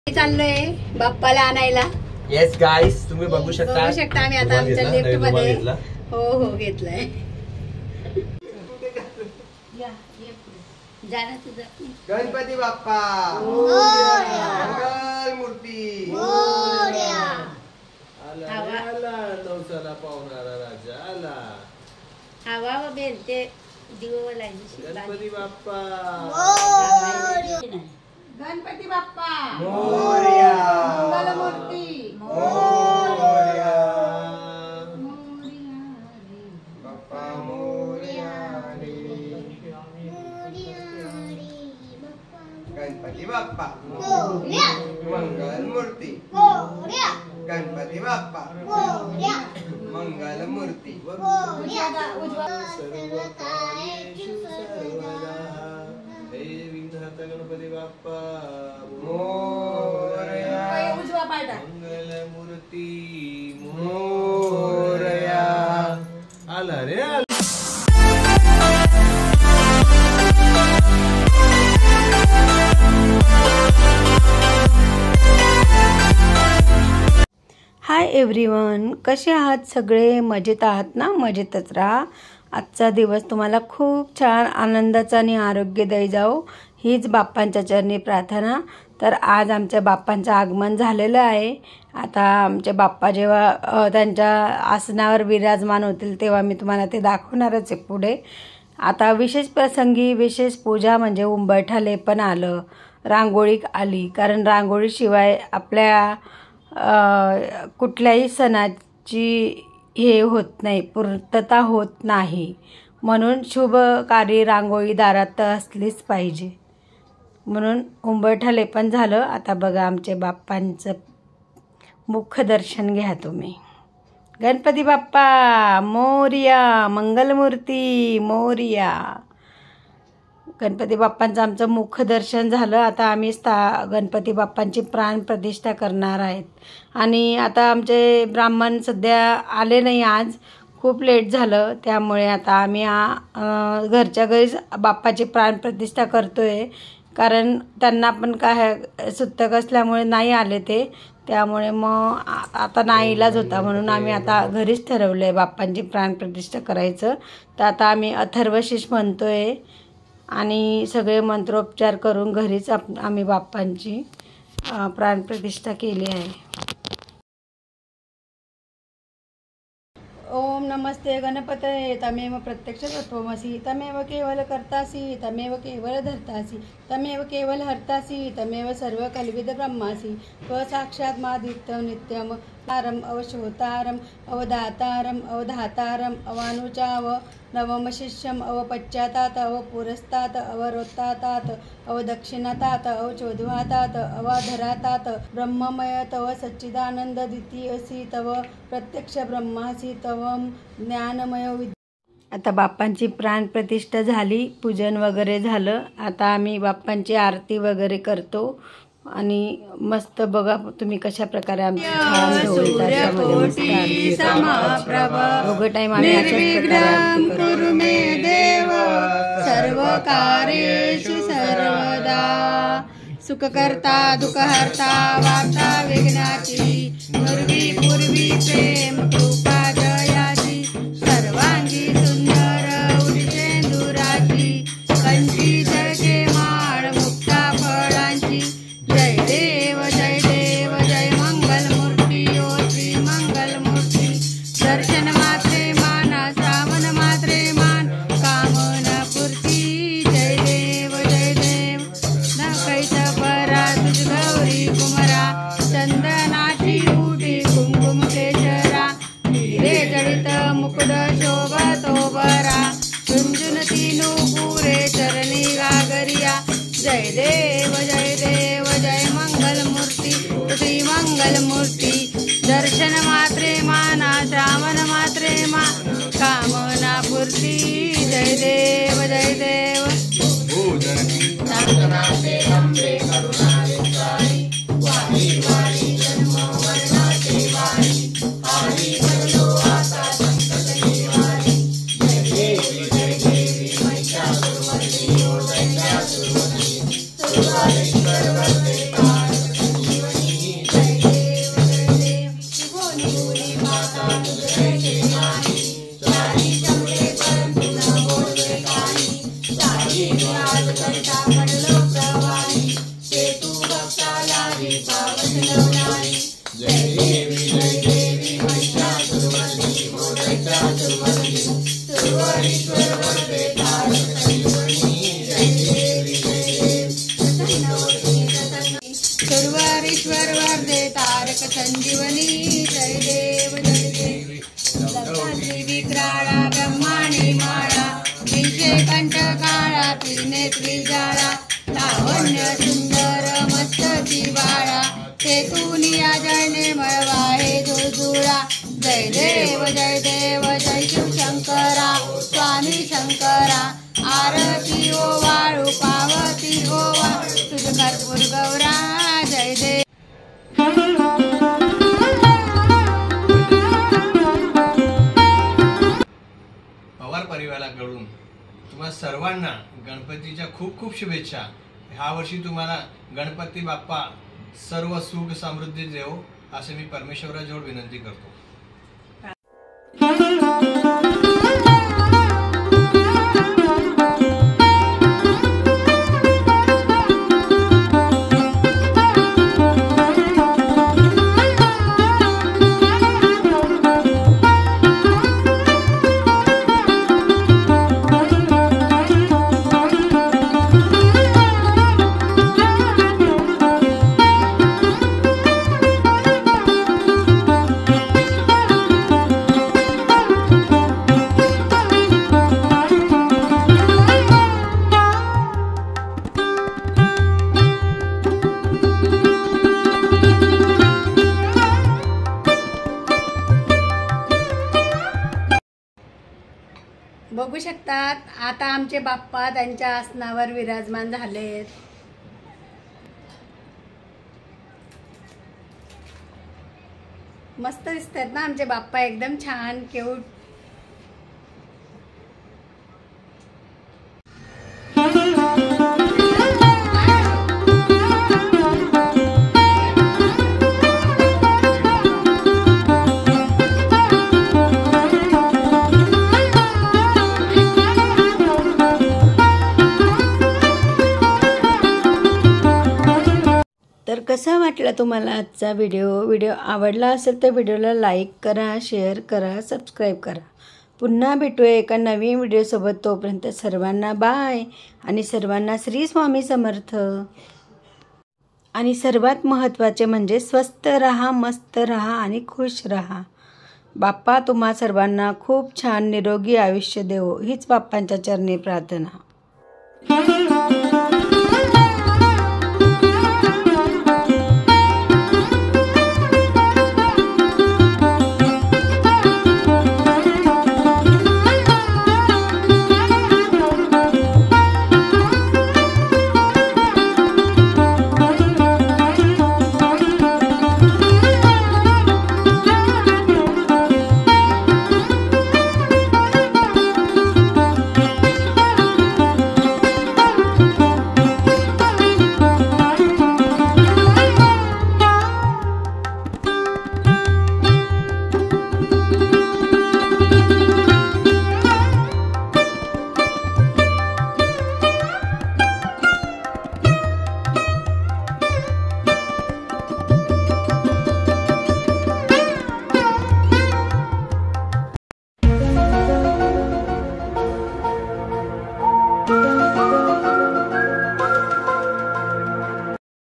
चाललोय बाप्पाला आणायला. येस गाईस, तुम्ही बघू शकता आम्ही आता आमच्या लिफ्ट मध्ये. हो हो घेतलाय. गणपती बाप्पा मंगल मूर्ती. नवसाला पावणारा राजा आला. हवा व बेलते दिवला. गणपती बाप्पा गणपती बाप्पा मोरया. मंगलमूर्ती मोरया. बाप्पा मोरया रे. गणपती बाप्पा मंगल मूर्ती. गणपती बाप्पा मंगल मूर्ती. सर्व कार्येषु सर्वदा हे विघ्नहर्ता गणपती बाप्पा मोरया. मंगल मूर्ती मोरया. आला रे आला. हाय एव्हरीवन, कसे आहात सगळे? मजेत आहात ना? मजेतच राहा. आजचा दिवस तुम्हाला खूप छान आनंदाचा आणि आरोग्यदायी जाओ हीच बाप्पांच्या चरणी प्रार्थना. तर आज आमच्या बाप्पांचं आगमन झालेलं आहे. आता आमचे बाप्पा जेव्हा त्यांच्या आसनावर विराजमान होतील तेव्हा मी तुम्हाला ते दाखवणारच आहे पुढे. आता विशेष प्रसंगी विशेष पूजा म्हणजे उंबरठा पण आलं, रांगोळी आली. कारण रांगोळीशिवाय आपल्या कुठल्याही सणाची हे होत नाही, पूर्तता होत नाही. म्हणून शुभ कार्य रांगोळी दारात असलीच पाहिजे. म्हणून उंबरठा लेपन झालं. आता बघा आमचे बाप्पांचं मुखदर्शन घ्या तुम्ही. गणपती बाप्पा मोरया. मंगलमूर्ती मोरया. गणपती बाप्पांचं आमचं मुखदर्शन झालं. आता आम्ही गणपती बाप्पांची प्राणप्रतिष्ठा करणार आहेत. आणि आता आमचे ब्राह्मण सध्या आले नाही, आज खूप लेट झालं. त्यामुळे आता आम्ही घरच्या घरीच बाप्पाची प्राणप्रतिष्ठा करतो आहे. कारण त्यांना पण काय सुतक असल्यामुळे नाही आले ते. त्यामुळे मग आता नाईलाज होता म्हणून आम्ही आता घरीच ठरवलं आहे बाप्पांची प्राणप्रतिष्ठा करायचं. तर आता आम्ही अथर्वशीष म्हणतो आहे आणि सगळे मंत्रोपचार करून घरीच आम्ही बाप्पांची प्राणप्रतिष्ठा केली आहे. ओम नमस्ते गणपतये. तमेव प्रत्यक्ष तत्त्वमसि. तमेव केवल कर्तासि. तमेव केवल धर्तासि. तमेव केवल हर्तासि. तमेव सर्व कल्विद ब्रह्मासि. साक्षात् मादित्यं नित्यं तारम अवशोतारम अवधातारम अवधातारम अवानुचाव नवमशिष्यम अवपश्चातात अवपुरस्तात अवरोत्तातात अवदक्षिणातात अवचोद्वातात अवाधरातात ब्रह्ममय तव सच्चिदानंद द्वितीयसी तव प्रत्यक्ष ब्रह्मासी तव ज्ञानमय. आता बाप्पांची प्राणप्रतिष्ठा झाली, पूजन वगैरे झालं. आता आम्ही बाप्पांची आरती वगैरे करतो आणि मस्त बघा तुम्ही कशा प्रकारे आमची छान ढोल ताशामध्ये मस्त आरती दोघं टाइम आम्ही अशाच प्रकारे देव सर्व कार्येषु सर्वदा. सुखकर्ता दुःखहर्ता वार्ता विघ्नाची पूर्वी पूर्वी प्रेम कृपा जयाची सर्वांगी सुंदर उदितेंदुराची कंठी जळके माळ मुक्ता फळांची. जय देव जय देव जय मंगलमूर्ती ओ श्री मंगलमूर्ती. दर्शन मात्रे माना श्रावण मात्रे मान कामना पूर्ती. जय देव जय देव. कैसा परा तुझ गौरी कुमरा चंदनाची उडी कुंकुम केशरा हिरे जडित मुकुड शोभतो बरा झुंझुन तीनू पुरे चरणी गागरिया. जय देव जय देव जय मंगलमूर्ती श्री मंगलमूर्ती. दर्शन मात्रे माना श्रावण मात्रे मा कामना पूर्ती. जय देव जय देव. कंठ काळा त्रिनेत्री जाळा लावण्य सुंदर मस्तकी बाळा तेतुनिया जळणे मळवा हे जुळजुळा जय देव जय शिव शंकरा स्वामी शंकरा आरती ओ वाळू पावती ओ तुझ कर्पूर गौरा जय देव. पवार परिवाराकडून तुम्हा सर्वांना गणपतीच्या खूप खूप शुभेच्छा. ह्या वर्षी तुम्हाला गणपती बाप्पा सर्व सुख समृद्धी देव असे मी परमेश्वराजवळ विनंती करतो. बघू शकतात आता आमचे बाप्पा त्यांच्या आसनावर विराजमान झालेत. मस्त दिसतात ना आमचे बाप्पा, एकदम छान क्यूट. तर कसा वाटला तुम्हाला आजचा व्हिडिओ आवडला असेल तर व्हिडिओला लाईक करा, शेअर करा, सबस्क्राईब करा. पुन्हा भेटूया एका नवीन व्हिडिओसोबत. तोपर्यंत सर्वांना बाय आणि सर्वांना श्री स्वामी समर्थ. आणि सर्वात महत्त्वाचे म्हणजे स्वस्त रहा, मस्त रहा आणि खुश रहा. बाप्पा तुम्हा सर्वांना खूप छान निरोगी आयुष्य देवो हीच बाप्पांच्या चरणी प्रार्थना.